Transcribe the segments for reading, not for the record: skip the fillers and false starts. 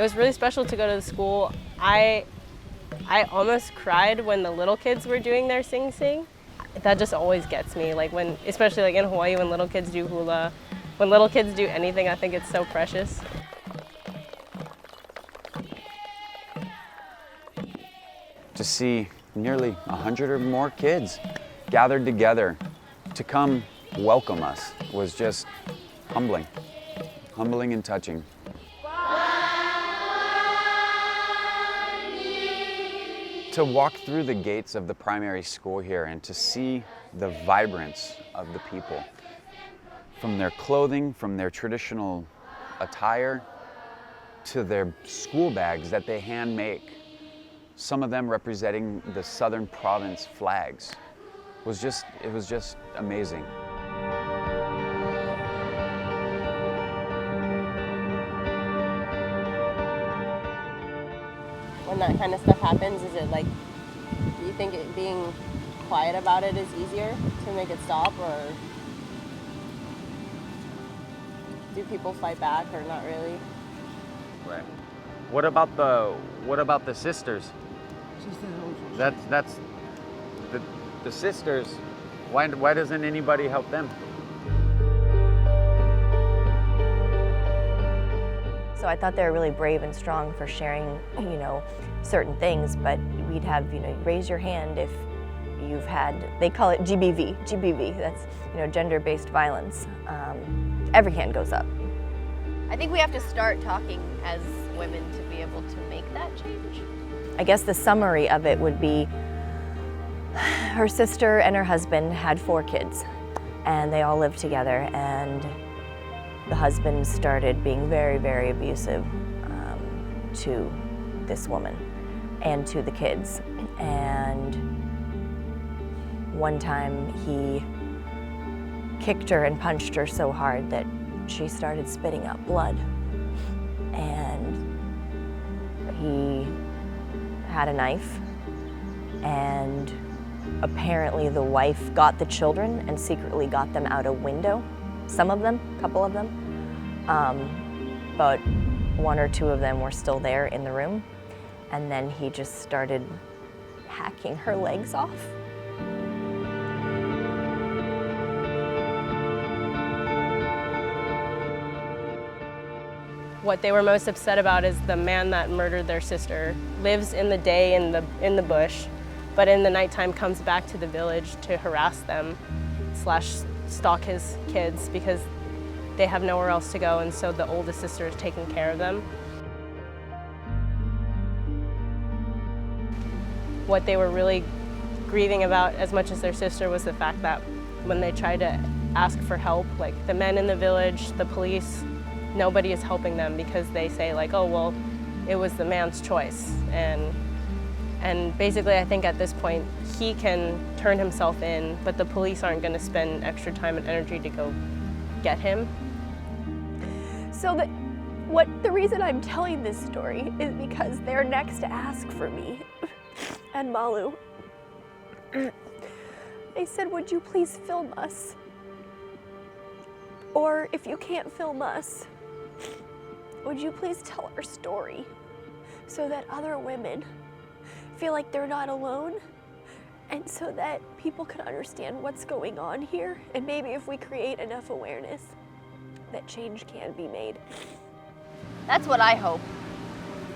was really special to go to the school. I almost cried when the little kids were doing their sing-sing. That just always gets me, like when, especially like in Hawaii, when little kids do hula, when little kids do anything, I think it's so precious. To see nearly 100 or more kids gathered together to come welcome us was just humbling and touching. To walk through the gates of the primary school here and to see the vibrance of the people, from their clothing, from their traditional attire, to their school bags that they hand make, some of them representing the Southern Province flags, it was just amazing. When that kind of stuff happens, is it like, do you think being quiet about it is easier to make it stop, or do people fight back, or not really? Right. What about the sisters? That's the sisters. Why doesn't anybody help them? So I thought they were really brave and strong for sharing, certain things, but we'd have, raise your hand if you've had, they call it GBV, that's, gender-based violence. Every hand goes up. I think we have to start talking as women to be able to make that change. I guess the summary of it would be, her sister and her husband had 4 kids, and they all lived together, and the husband started being very, very abusive to this woman and to the kids. And one time he kicked her and punched her so hard that she started spitting out blood. And he had a knife, and apparently the wife got the children and secretly got them out a window. Some of them, a couple of them, but 1 or 2 of them were still there in the room. And then he just started hacking her legs off. What they were most upset about is the man that murdered their sister lives in the day in the bush, but in the nighttime comes back to the village to harass them / stalk his kids because they have nowhere else to go, and so the oldest sister is taking care of them. What they were really grieving about as much as their sister was the fact that when they tried to ask for help, like the men in the village, the police, nobody is helping them because they say like, oh, well, it was the man's choice. And basically I think at this point he can turn himself in, but the police aren't going to spend extra time and energy to go get him. So the reason I'm telling this story is because they're next to ask for me and Malu. They said, would you please film us? Or if you can't film us, would you please tell our story so that other women feel like they're not alone, and so that people can understand what's going on here, and maybe if we create enough awareness that change can be made. That's what I hope,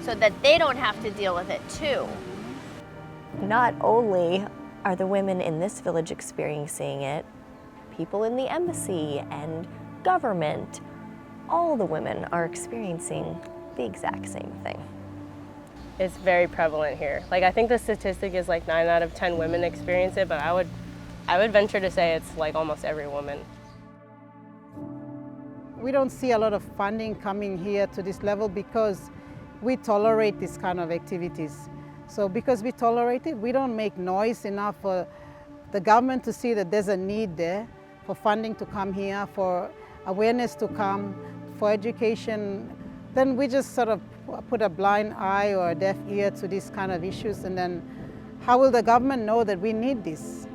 so that they don't have to deal with it too. Not only are the women in this village experiencing it, people in the embassy and government, all the women are experiencing the exact same thing. It's very prevalent here. Like I think the statistic is like 9 out of 10 women experience it, but I would venture to say it's like almost every woman. We don't see a lot of funding coming here to this level because we tolerate this kind of activities. So because we tolerate it, we don't make noise enough for the government to see that there's a need there, for funding to come here, for awareness to come, for education. Then we just sort of put a blind eye or a deaf ear to these kind of issues, and then how will the government know that we need this?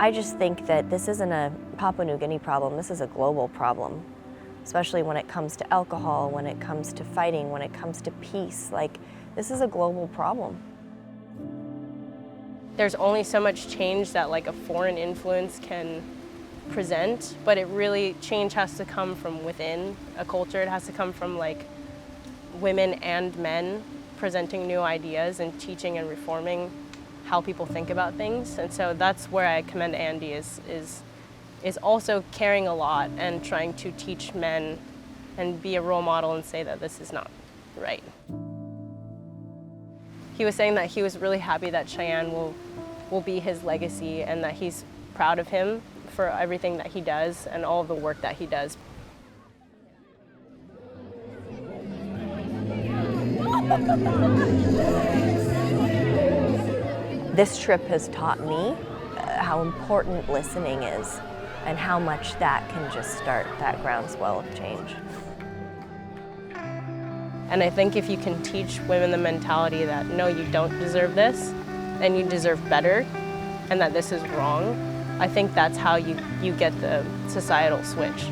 I just think that this isn't a Papua New Guinea problem, this is a global problem, especially when it comes to alcohol, when it comes to fighting, when it comes to peace. Like, this is a global problem. There's only so much change that like a foreign influence can present, but it really, change has to come from within a culture. It has to come from like women and men presenting new ideas and teaching and reforming how people think about things. And so that's where I commend Andy is also caring a lot and trying to teach men and be a role model and say that this is not right. He was saying that he was really happy that Cheyenne will be his legacy and that he's proud of him for everything that he does and all of the work that he does. This trip has taught me how important listening is and how much that can just start that groundswell of change. And I think if you can teach women the mentality that no, you don't deserve this and you deserve better and that this is wrong, I think that's how you get the societal switch.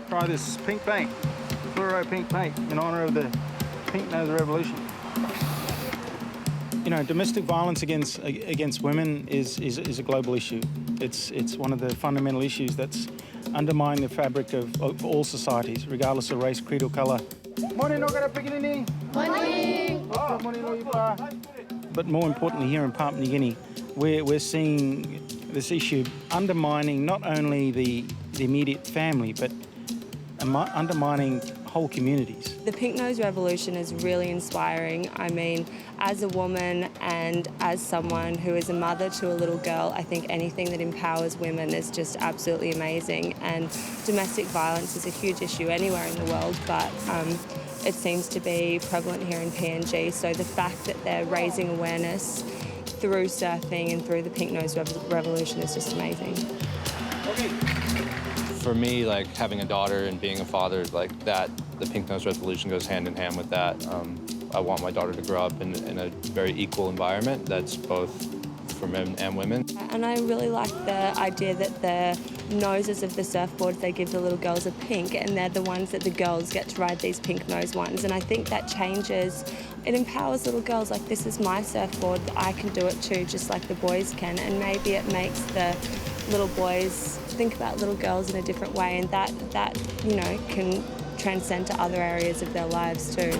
Try this pink paint, fluoro pink paint, in honor of the Pink Nose Revolution. You know, domestic violence against women is a global issue. It's one of the fundamental issues that's undermining the fabric of all societies, regardless of race, creed, or colour. But more importantly, here in Papua New Guinea, we're seeing this issue undermining not only the immediate family, but undermining whole communities. The Pink Nose Revolution is really inspiring. I mean, as a woman and as someone who is a mother to a little girl, I think anything that empowers women is just absolutely amazing. And domestic violence is a huge issue anywhere in the world, but it seems to be prevalent here in PNG. So the fact that they're raising awareness through surfing and through the Pink Nose Revolution is just amazing. Okay. For me, like having a daughter and being a father, like that, the Pink Nose Revolution goes hand in hand with that. I want my daughter to grow up in a very equal environment that's both for men and women. And I really like the idea that the noses of the surfboards, they give the little girls are pink, and they're the ones that the girls get to ride these pink nose ones. And I think that changes, it empowers little girls, like this is my surfboard, I can do it too, just like the boys can. And maybe it makes the little boys think about little girls in a different way, and that you know, can transcend to other areas of their lives too.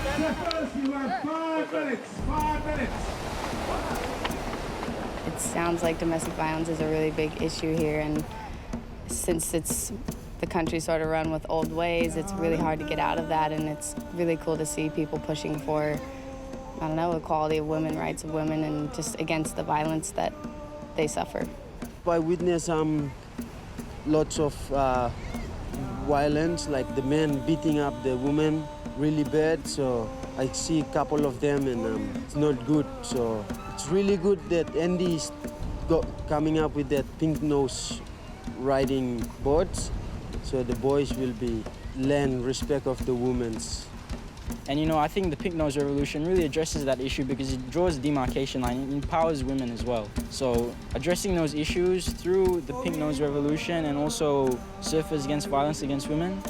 You have 5 minutes. 5 minutes. It sounds like domestic violence is a really big issue here, and since the country sort of run with old ways, it's really hard to get out of that, and it's really cool to see people pushing for, I don't know, equality of women, rights of women, and just against the violence that they suffer. I witness lots of violence, like the men beating up the women really bad, so I see a couple of them, and it's not good. So it's really good that Andy is coming up with that pink nose riding boards, so the boys will learn respect of the women's. And you know, I think the Pink Nose Revolution really addresses that issue because it draws a demarcation line, it empowers women as well. So addressing those issues through the Pink Nose Revolution and also Surfers Against Violence Against Women,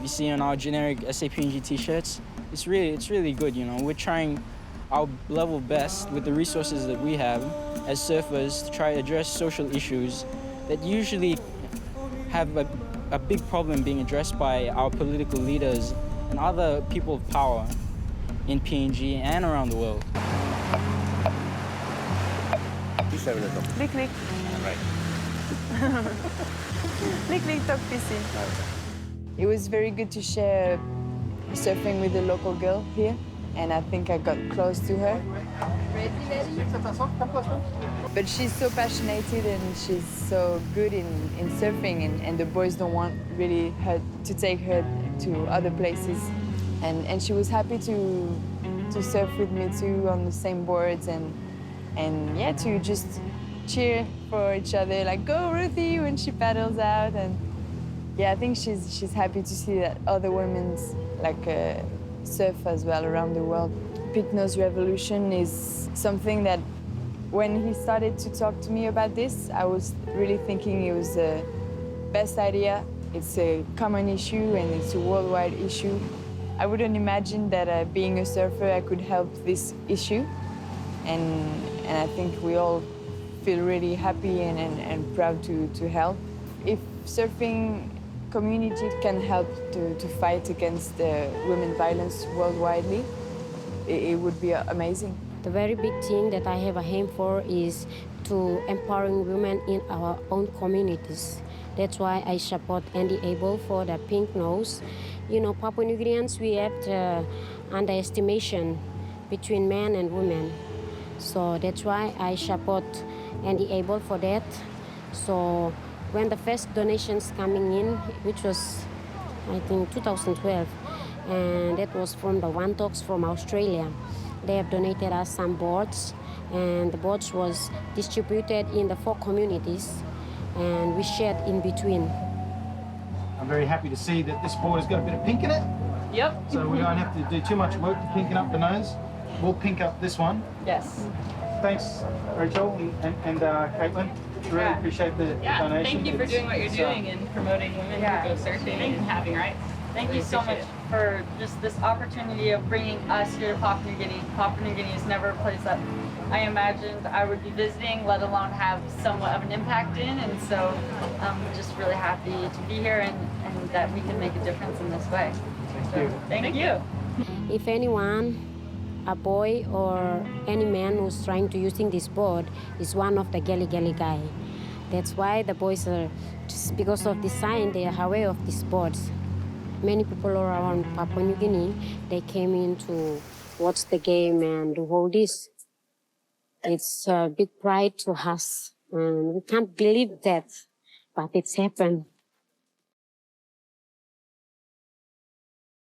you see on our generic SAPNG t-shirts, it's really good, you know. We're trying our level best with the resources that we have as surfers to try to address social issues that usually have a big problem being addressed by our political leaders and other people of power in PNG and around the world. Click, click. Right. Click, click, talk PC. It was very good to share surfing with the local girl here, and I think I got close to her. But she's so passionate and she's so good in surfing, and the boys don't want really her to take her to other places. And she was happy to surf with me too on the same boards, and yeah, to just cheer for each other, like, go Ruthie, when she paddles out. And yeah, I think she's happy to see that other women's surf as well around the world. Pink Nose Revolution is something that when he started to talk to me about this, I was really thinking it was the best idea. It's a common issue and it's a worldwide issue. I wouldn't imagine that being a surfer, I could help this issue. And I think we all feel really happy and proud to help. If surfing community can help to fight against women violence worldwide, it would be amazing. The very big thing that I have a aim for is to empowering women in our own communities. That's why I support Andy Abel for the Pink Nose. You know, Papua New Guineans, we have the underestimation between men and women. So that's why I support Andy Abel for that. So when the first donations coming in, which was, I think, 2012, and that was from the One Talks from Australia. They have donated us some boards, and the boards was distributed in the 4 communities, and we shared in between. I'm very happy to see that this board has got a bit of pink in it. Yep. So we don't have to do too much work to pinken up the nose. We'll pink up this one. Yes. Thanks, Rachel and Caitlin. Really appreciate the donation. Thank you for doing what you're doing and promoting women who go surfing and having rights. Thank you so much for just this opportunity of bringing us here to Papua New Guinea. Papua New Guinea is never a place that I imagined I would be visiting, let alone have somewhat of an impact in. And so I'm just really happy to be here and that we can make a difference in this way. Thank you. If anyone, a boy or any man who's trying to using this board is one of the Gali guy. That's why the boys are, just because of the sign, they are aware of these boards. Many people around Papua New Guinea, they came in to watch the game and do all this. It's a big pride to us, and we can't believe that, but it's happened.